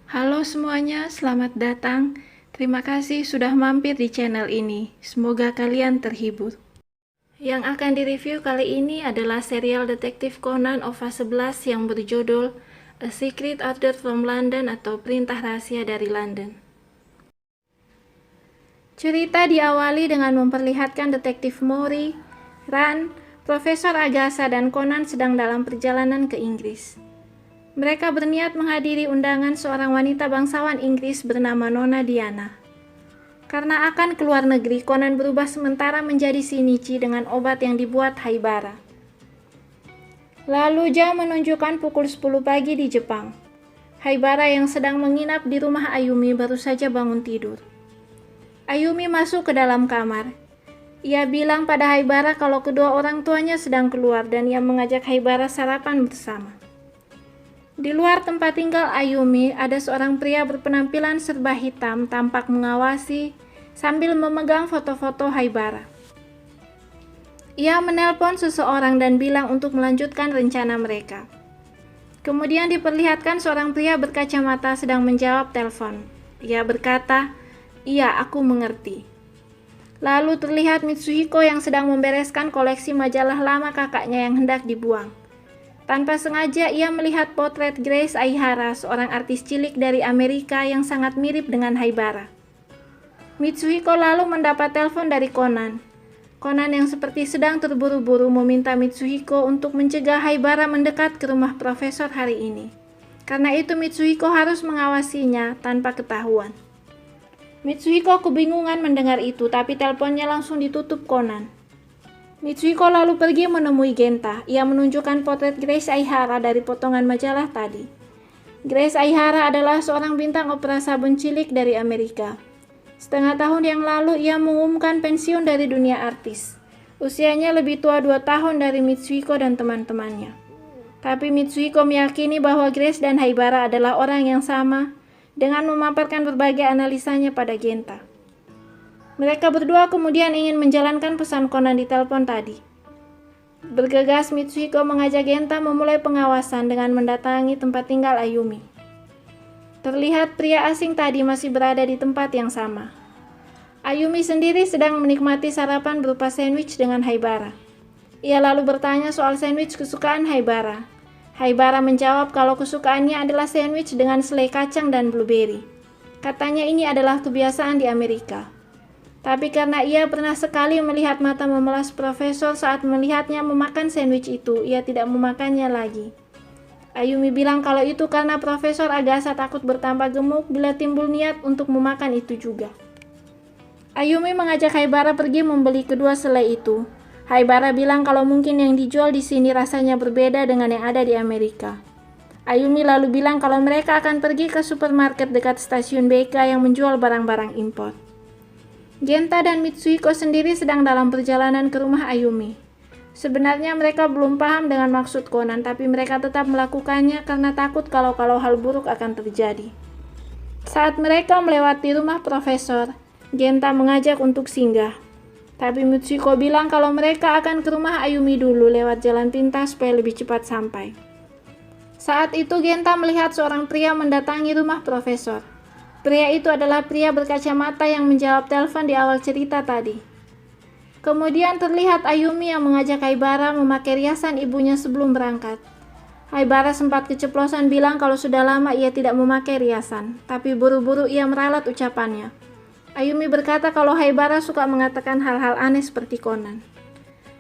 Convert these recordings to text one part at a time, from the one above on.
Halo semuanya, selamat datang. Terima kasih sudah mampir di channel ini. Semoga kalian terhibur. Yang akan direview kali ini adalah serial detektif Conan OVA 11 yang berjudul A Secret Order from London atau Perintah Rahasia dari London. Cerita diawali dengan memperlihatkan detektif Mori, Ran, Profesor Agatha dan Conan sedang dalam perjalanan ke Inggris. Mereka berniat menghadiri undangan seorang wanita bangsawan Inggris bernama Nona Diana. Karena akan keluar negeri, Conan berubah sementara menjadi Shinichi dengan obat yang dibuat Haibara. Lalu jam menunjukkan pukul 10 pagi di Jepang. Haibara yang sedang menginap di rumah Ayumi baru saja bangun tidur. Ayumi masuk ke dalam kamar. Ia bilang pada Haibara kalau kedua orang tuanya sedang keluar dan ia mengajak Haibara sarapan bersama. Di luar tempat tinggal Ayumi, ada seorang pria berpenampilan serba hitam tampak mengawasi sambil memegang foto-foto Haibara. Ia menelpon seseorang dan bilang untuk melanjutkan rencana mereka. Kemudian diperlihatkan seorang pria berkacamata sedang menjawab telepon. Ia berkata, "Iya, aku mengerti." Lalu terlihat Mitsuhiko yang sedang membereskan koleksi majalah lama kakaknya yang hendak dibuang. Tanpa sengaja ia melihat potret Grace Aihara, seorang artis cilik dari Amerika yang sangat mirip dengan Haibara. Mitsuhiko lalu mendapat telepon dari Conan. Conan yang seperti sedang terburu-buru meminta Mitsuhiko untuk mencegah Haibara mendekat ke rumah profesor hari ini. Karena itu Mitsuhiko harus mengawasinya tanpa ketahuan. Mitsuhiko kebingungan mendengar itu, tapi teleponnya langsung ditutup Conan. Mitsuhiko lalu pergi menemui Genta. Ia menunjukkan potret Grace Aihara dari potongan majalah tadi. Grace Aihara adalah seorang bintang opera sabun cilik dari Amerika. Setengah tahun yang lalu ia mengumumkan pensiun dari dunia artis. Usianya lebih tua 2 tahun dari Mitsuhiko dan teman-temannya. Tapi Mitsuhiko meyakini bahwa Grace dan Haibara adalah orang yang sama dengan memaparkan berbagai analisanya pada Genta. Mereka berdua kemudian ingin menjalankan pesan Conan di telepon tadi. Bergegas Mitsuhiko mengajak Genta memulai pengawasan dengan mendatangi tempat tinggal Ayumi. Terlihat pria asing tadi masih berada di tempat yang sama. Ayumi sendiri sedang menikmati sarapan berupa sandwich dengan Haibara. Ia lalu bertanya soal sandwich kesukaan Haibara. Haibara menjawab kalau kesukaannya adalah sandwich dengan selai kacang dan blueberry. Katanya ini adalah kebiasaan di Amerika. Tapi karena ia pernah sekali melihat mata memelas profesor saat melihatnya memakan sandwich itu, ia tidak memakannya lagi. Ayumi bilang kalau itu karena Profesor Agatha takut bertambah gemuk bila timbul niat untuk memakan itu juga. Ayumi mengajak Haibara pergi membeli kedua selai itu. Haibara bilang kalau mungkin yang dijual di sini rasanya berbeda dengan yang ada di Amerika. Ayumi lalu bilang kalau mereka akan pergi ke supermarket dekat stasiun BK yang menjual barang-barang impor. Genta dan Mitsuhiko sendiri sedang dalam perjalanan ke rumah Ayumi. Sebenarnya mereka belum paham dengan maksud Conan, tapi mereka tetap melakukannya karena takut kalau hal buruk akan terjadi. Saat mereka melewati rumah profesor, Genta mengajak untuk singgah. Tapi Mitsuhiko bilang kalau mereka akan ke rumah Ayumi dulu lewat jalan pintas supaya lebih cepat sampai. Saat itu Genta melihat seorang pria mendatangi rumah profesor. Pria itu adalah pria berkacamata yang menjawab telepon di awal cerita tadi. Kemudian terlihat Ayumi yang mengajak Haibara memakai riasan ibunya sebelum berangkat. Haibara sempat keceplosan bilang kalau sudah lama ia tidak memakai riasan, tapi buru-buru ia meralat ucapannya. Ayumi berkata kalau Haibara suka mengatakan hal-hal aneh seperti Conan.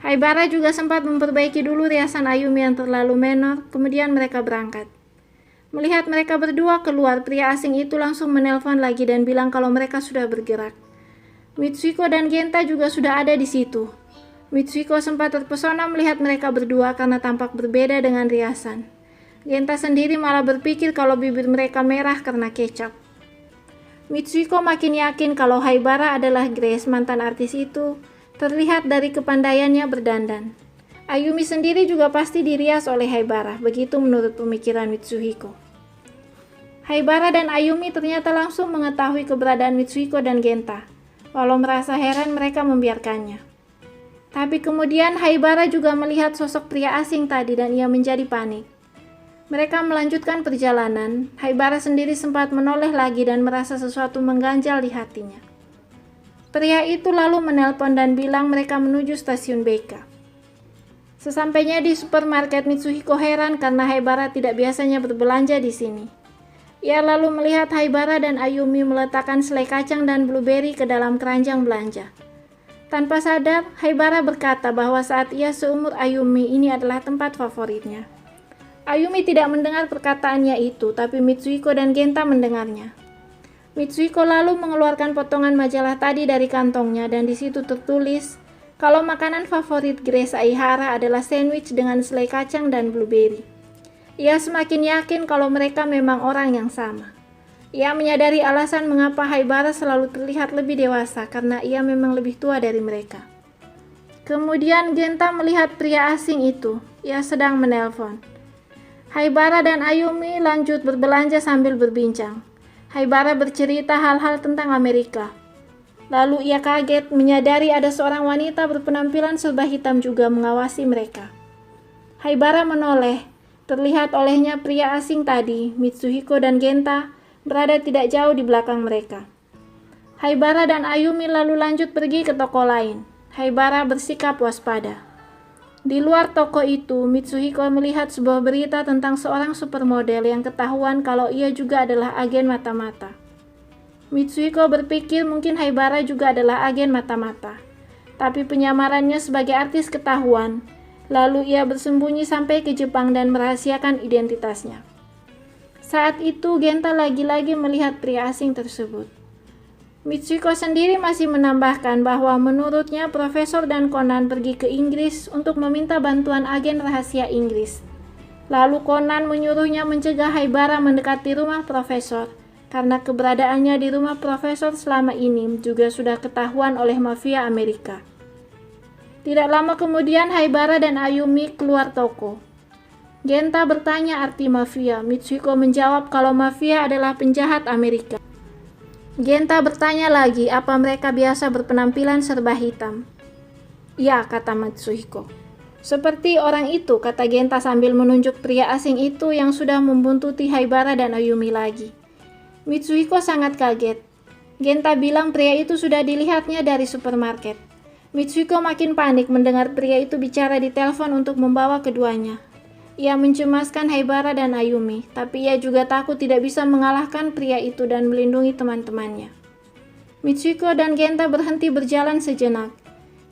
Haibara juga sempat memperbaiki dulu riasan Ayumi yang terlalu menor, kemudian mereka berangkat. Melihat mereka berdua keluar, pria asing itu langsung menelpon lagi dan bilang kalau mereka sudah bergerak. Mitsuhiko dan Genta juga sudah ada di situ. Mitsuhiko sempat terpesona melihat mereka berdua karena tampak berbeda dengan riasan. Genta sendiri malah berpikir kalau bibir mereka merah karena kecap. Mitsuhiko makin yakin kalau Haibara adalah Grace, mantan artis itu, terlihat dari kepandaiannya berdandan. Ayumi sendiri juga pasti dirias oleh Haibara, begitu menurut pemikiran Mitsuhiko. Haibara dan Ayumi ternyata langsung mengetahui keberadaan Mitsuhiko dan Genta. Walau merasa heran, mereka membiarkannya. Tapi kemudian Haibara juga melihat sosok pria asing tadi dan ia menjadi panik. Mereka melanjutkan perjalanan. Haibara sendiri sempat menoleh lagi dan merasa sesuatu mengganjal di hatinya. Pria itu lalu menelpon dan bilang mereka menuju stasiun BK. Sesampainya di supermarket, Mitsuhiko heran karena Haibara tidak biasanya berbelanja di sini. Ia lalu melihat Haibara dan Ayumi meletakkan selai kacang dan blueberry ke dalam keranjang belanja. Tanpa sadar, Haibara berkata bahwa saat ia seumur Ayumi ini adalah tempat favoritnya. Ayumi tidak mendengar perkataannya itu, tapi Mitsuhiko dan Genta mendengarnya. Mitsuhiko lalu mengeluarkan potongan majalah tadi dari kantongnya dan di situ tertulis kalau makanan favorit Grace Aihara adalah sandwich dengan selai kacang dan blueberry. Ia semakin yakin kalau mereka memang orang yang sama. Ia menyadari alasan mengapa Haibara selalu terlihat lebih dewasa karena ia memang lebih tua dari mereka. Kemudian Genta melihat pria asing itu. Ia sedang menelpon. Haibara dan Ayumi lanjut berbelanja sambil berbincang. Haibara bercerita hal-hal tentang Amerika. Lalu ia kaget menyadari ada seorang wanita berpenampilan serba hitam juga mengawasi mereka. Haibara menoleh. Terlihat olehnya pria asing tadi, Mitsuhiko dan Genta, berada tidak jauh di belakang mereka. Haibara dan Ayumi lalu lanjut pergi ke toko lain. Haibara bersikap waspada. Di luar toko itu, Mitsuhiko melihat sebuah berita tentang seorang supermodel yang ketahuan kalau ia juga adalah agen mata-mata. Mitsuhiko berpikir mungkin Haibara juga adalah agen mata-mata. Tapi penyamarannya sebagai artis ketahuan, lalu ia bersembunyi sampai ke Jepang dan merahasiakan identitasnya. Saat itu Genta lagi-lagi melihat pria asing tersebut. Mitsuhiko sendiri masih menambahkan bahwa menurutnya Profesor dan Conan pergi ke Inggris untuk meminta bantuan agen rahasia Inggris. Lalu Conan menyuruhnya mencegah Haibara mendekati rumah Profesor, karena keberadaannya di rumah Profesor selama ini juga sudah ketahuan oleh mafia Amerika. Tidak lama kemudian Haibara dan Ayumi keluar toko. Genta bertanya arti mafia. Mitsuhiko menjawab kalau mafia adalah penjahat Amerika. Genta bertanya lagi apa mereka biasa berpenampilan serba hitam. Ya, kata Mitsuhiko. Seperti orang itu, kata Genta sambil menunjuk pria asing itu yang sudah membuntuti Haibara dan Ayumi lagi. Mitsuhiko sangat kaget. Genta bilang pria itu sudah dilihatnya dari supermarket. Mitsuhiko makin panik mendengar pria itu bicara di telepon untuk membawa keduanya. Ia mencemaskan Haibara dan Ayumi, tapi ia juga takut tidak bisa mengalahkan pria itu dan melindungi teman-temannya. Mitsuhiko dan Genta berhenti berjalan sejenak.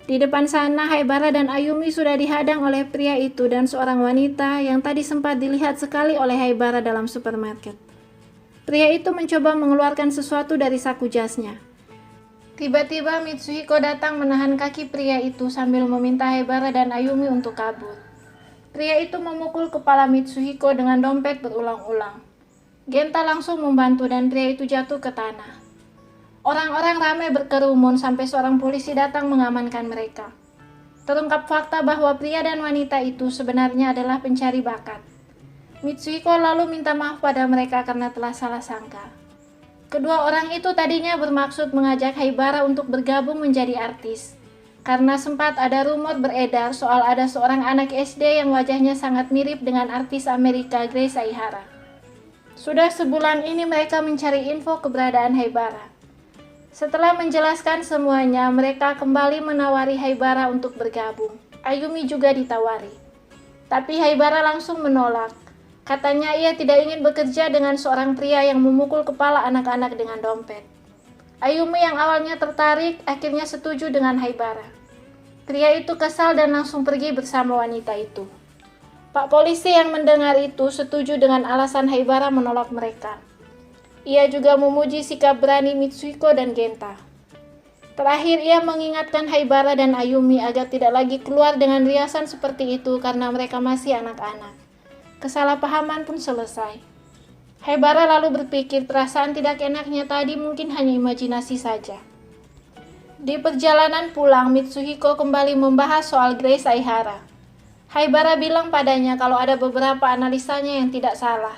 Di depan sana, Haibara dan Ayumi sudah dihadang oleh pria itu dan seorang wanita yang tadi sempat dilihat sekali oleh Haibara dalam supermarket. Pria itu mencoba mengeluarkan sesuatu dari saku jasnya. Tiba-tiba Mitsuhiko datang menahan kaki pria itu sambil meminta Haibara dan Ayumi untuk kabur. Pria itu memukul kepala Mitsuhiko dengan dompet berulang-ulang. Genta langsung membantu dan pria itu jatuh ke tanah. Orang-orang ramai berkerumun sampai seorang polisi datang mengamankan mereka. Terungkap fakta bahwa pria dan wanita itu sebenarnya adalah pencari bakat. Mitsuhiko lalu minta maaf pada mereka karena telah salah sangka. Kedua orang itu tadinya bermaksud mengajak Haibara untuk bergabung menjadi artis. Karena sempat ada rumor beredar soal ada seorang anak SD yang wajahnya sangat mirip dengan artis Amerika Grace Aihara. Sudah sebulan ini mereka mencari info keberadaan Haibara. Setelah menjelaskan semuanya, mereka kembali menawari Haibara untuk bergabung. Ayumi juga ditawari. Tapi Haibara langsung menolak. Katanya ia tidak ingin bekerja dengan seorang pria yang memukul kepala anak-anak dengan dompet. Ayumi yang awalnya tertarik, akhirnya setuju dengan Haibara. Pria itu kesal dan langsung pergi bersama wanita itu. Pak polisi yang mendengar itu setuju dengan alasan Haibara menolak mereka. Ia juga memuji sikap berani Mitsuhiko dan Genta. Terakhir ia mengingatkan Haibara dan Ayumi agar tidak lagi keluar dengan riasan seperti itu karena mereka masih anak-anak. Kesalahpahaman pun selesai. Haibara lalu berpikir perasaan tidak enaknya tadi mungkin hanya imajinasi saja. Di perjalanan pulang, Mitsuhiko kembali membahas soal Grace Aihara. Haibara bilang padanya kalau ada beberapa analisanya yang tidak salah.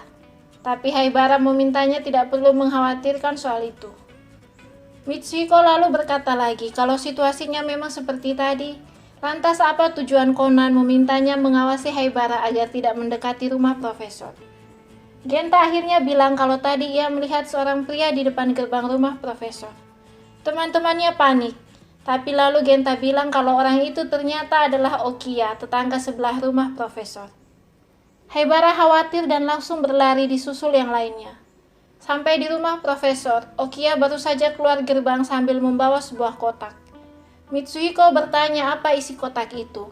Tapi Haibara memintanya tidak perlu mengkhawatirkan soal itu. Mitsuhiko lalu berkata lagi kalau situasinya memang seperti tadi, Lantas apa tujuan Conan memintanya mengawasi Haibara agar tidak mendekati rumah profesor? Genta akhirnya bilang kalau tadi ia melihat seorang pria di depan gerbang rumah profesor. Teman-temannya panik, tapi lalu Genta bilang kalau orang itu ternyata adalah Okiya, tetangga sebelah rumah profesor. Haibara khawatir dan langsung berlari disusul yang lainnya. Sampai di rumah profesor, Okiya baru saja keluar gerbang sambil membawa sebuah kotak. Mitsuhiko bertanya apa isi kotak itu.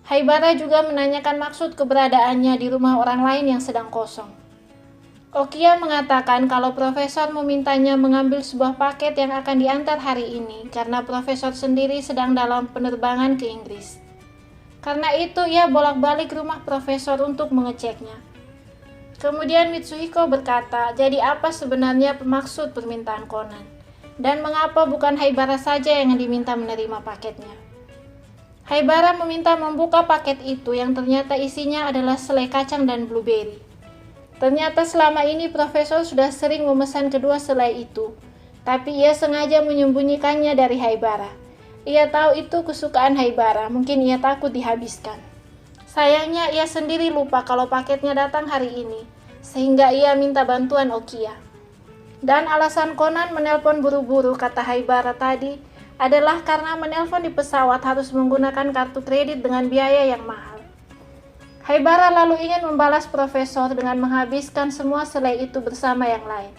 Haibara juga menanyakan maksud keberadaannya di rumah orang lain yang sedang kosong. Okiya mengatakan kalau profesor memintanya mengambil sebuah paket yang akan diantar hari ini karena profesor sendiri sedang dalam penerbangan ke Inggris. Karena itu ia bolak-balik rumah profesor untuk mengeceknya. Kemudian Mitsuhiko berkata, jadi apa sebenarnya maksud permintaan Conan? Dan mengapa bukan Haibara saja yang diminta menerima paketnya? Haibara meminta membuka paket itu yang ternyata isinya adalah selai kacang dan blueberry. Ternyata selama ini profesor sudah sering memesan kedua selai itu, tapi ia sengaja menyembunyikannya dari Haibara. Ia tahu itu kesukaan Haibara, mungkin ia takut dihabiskan. Sayangnya ia sendiri lupa kalau paketnya datang hari ini, sehingga ia minta bantuan Okiya. Dan alasan Conan menelpon buru-buru, kata Haibara tadi, adalah karena menelpon di pesawat harus menggunakan kartu kredit dengan biaya yang mahal. Haibara lalu ingin membalas profesor dengan menghabiskan semua selai itu bersama yang lain.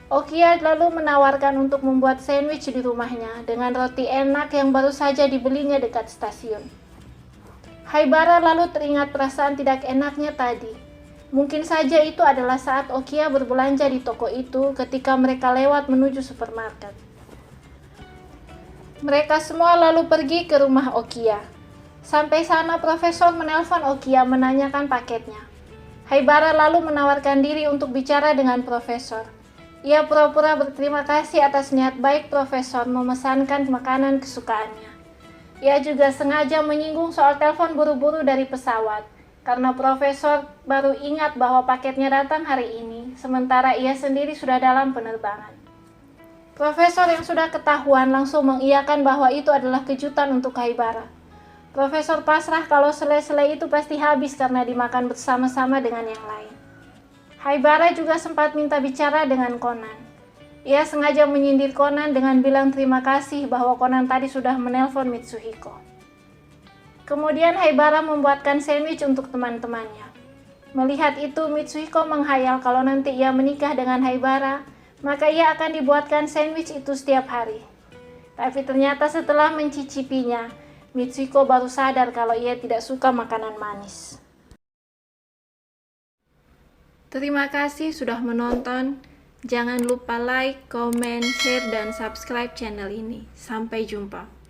Okiya lalu menawarkan untuk membuat sandwich di rumahnya dengan roti enak yang baru saja dibelinya dekat stasiun. Haibara lalu teringat perasaan tidak enaknya tadi. Mungkin saja itu adalah saat Okiya berbelanja di toko itu ketika mereka lewat menuju supermarket. Mereka semua lalu pergi ke rumah Okiya. Sampai sana profesor menelpon Okiya menanyakan paketnya. Haibara lalu menawarkan diri untuk bicara dengan profesor. Ia pura-pura berterima kasih atas niat baik profesor memesankan makanan kesukaannya. Ia juga sengaja menyinggung soal telepon buru-buru dari pesawat. Karena profesor baru ingat bahwa paketnya datang hari ini, sementara ia sendiri sudah dalam penerbangan. Profesor yang sudah ketahuan langsung mengiyakan bahwa itu adalah kejutan untuk Haibara. Profesor pasrah kalau selai-selai itu pasti habis karena dimakan bersama-sama dengan yang lain. Haibara juga sempat minta bicara dengan Conan. Ia sengaja menyindir Conan dengan bilang terima kasih bahwa Conan tadi sudah menelpon Mitsuhiko. Kemudian Haibara membuatkan sandwich untuk teman-temannya. Melihat itu, Mitsuhiko menghayal kalau nanti ia menikah dengan Haibara, maka ia akan dibuatkan sandwich itu setiap hari. Tapi ternyata setelah mencicipinya, Mitsuhiko baru sadar kalau ia tidak suka makanan manis. Terima kasih sudah menonton. Jangan lupa like, comment, share, dan subscribe channel ini. Sampai jumpa.